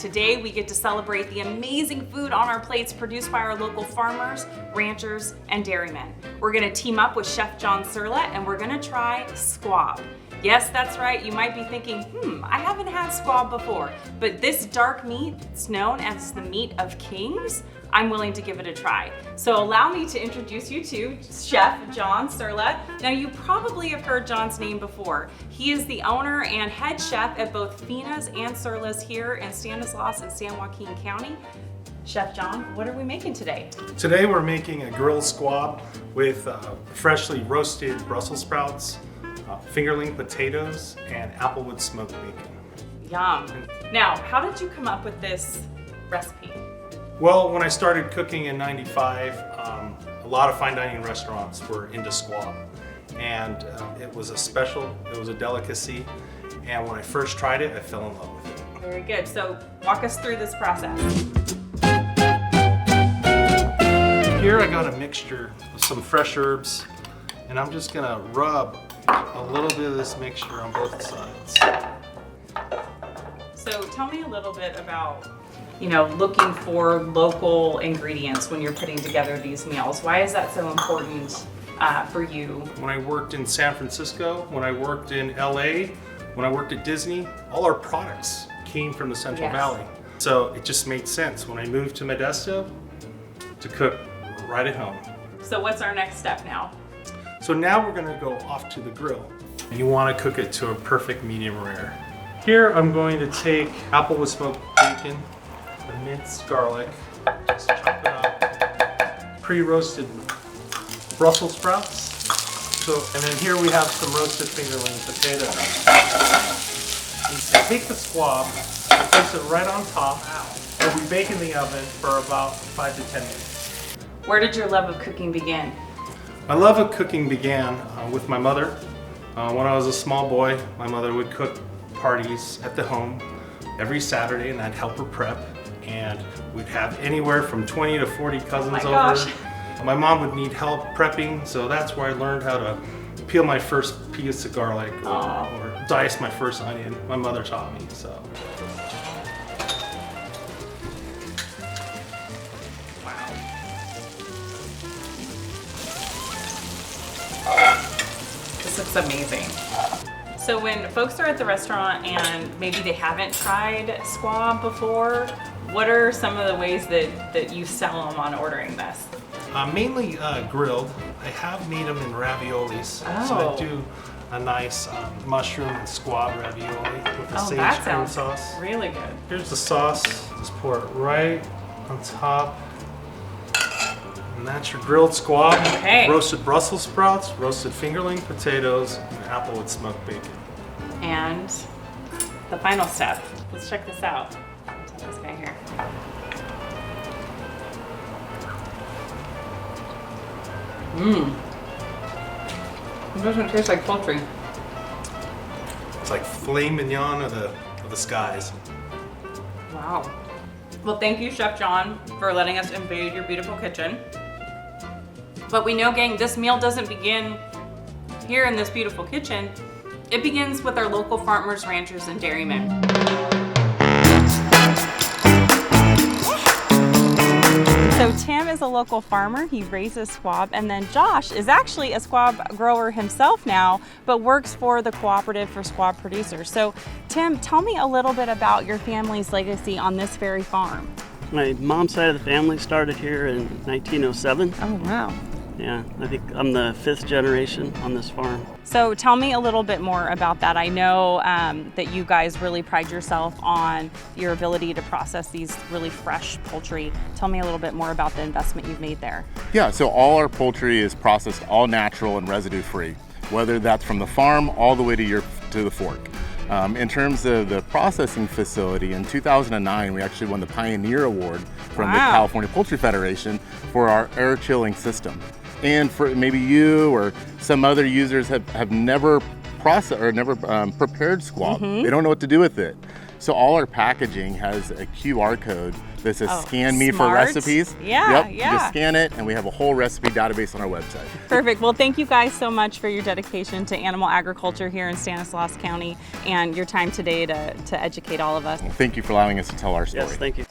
Today we get to celebrate the amazing food on our plates produced by our local farmers, ranchers, and dairymen. We're gonna team up with Chef John Surla and we're gonna try squab. Yes, that's right, you might be thinking, I haven't had squab before, but this dark meat, it's known as the meat of kings. I'm willing to give it a try. So allow me to introduce you to Chef John Surla. Now you probably have heard John's name before. He is the owner and head chef at both Fina's and Surla's here in Stanislaus and San Joaquin County. Chef John, what are we making today? Today we're making a grilled squab with freshly roasted Brussels sprouts, fingerling potatoes, and applewood smoked bacon. Yum. Now, how did you come up with this recipe? Well, when I started cooking in '95, a lot of fine dining restaurants were into squab. And it was a delicacy. And when I first tried it, I fell in love with it. Very good. So walk us through this process. Here I got a mixture of some fresh herbs, and I'm just gonna rub a little bit of this mixture on both sides. So tell me a little bit about, looking for local ingredients when you're putting together these meals. Why is that so important for you? When I worked in San Francisco, when I worked in LA, when I worked at Disney, all our products came from the Central Valley. So it just made sense when I moved to Modesto to cook right at home. So what's our next step now? So now we're gonna go off to the grill. You wanna cook it to a perfect medium rare. Here I'm going to take applewood smoked bacon, minced garlic, just chop it up, pre-roasted Brussels sprouts. And then here we have some roasted fingerling potatoes. You take the squab, place it right on top, and we bake in the oven for about 5 to 10 minutes. Where did your love of cooking begin? My love of cooking began with my mother. When I was a small boy, my mother would cook parties at the home every Saturday, and I'd help her prep. And we'd have anywhere from 20 to 40 cousins over. Gosh. My mom would need help prepping, so that's where I learned how to peel my first piece of garlic or dice my first onion. My mother taught me, so. Wow. This looks amazing. So when folks are at the restaurant and maybe they haven't tried squab before, what are some of the ways that you sell them on ordering this? Mainly grilled. I have made them in raviolis. So I do a nice mushroom and squab ravioli with a sage cream sauce. Really good. Here's the sauce. Just pour it right on top. And that's your grilled squab. Okay. Roasted Brussels sprouts, roasted fingerling potatoes, and applewood smoked bacon. And the final step. Let's check this out. This guy here. It doesn't taste like poultry. It's like filet mignon of the skies. Wow. Well, thank you, Chef John, for letting us invade your beautiful kitchen. But we know, gang, this meal doesn't begin here in this beautiful kitchen. It begins with our local farmers, ranchers, and dairymen. So Tim is a local farmer, he raises squab, and then Josh is actually a squab grower himself now, but works for the Cooperative for Squab Producers. So Tim, tell me a little bit about your family's legacy on this very farm. My mom's side of the family started here in 1907. Oh, wow. Yeah, I think I'm the 5th generation on this farm. So tell me a little bit more about that. I know that you guys really pride yourself on your ability to process these really fresh poultry. Tell me a little bit more about the investment you've made there. Yeah, so all our poultry is processed all natural and residue free, whether that's from the farm all the way to the fork. In terms of the processing facility, in 2009, we actually won the Pioneer Award from the California Poultry Federation for our air chilling system. And for maybe you or some other users have never processed or never prepared squab. They don't know what to do with it. So all our packaging has a QR code that says Oh, scan me for smart. recipes. Yeah, Yep, yeah. you just scan it and we have a whole recipe database on our website. Perfect. Well, thank you guys so much for your dedication to animal agriculture here in Stanislaus County and your time today to educate all of us. Thank you for allowing us to tell our story. Yes, thank you.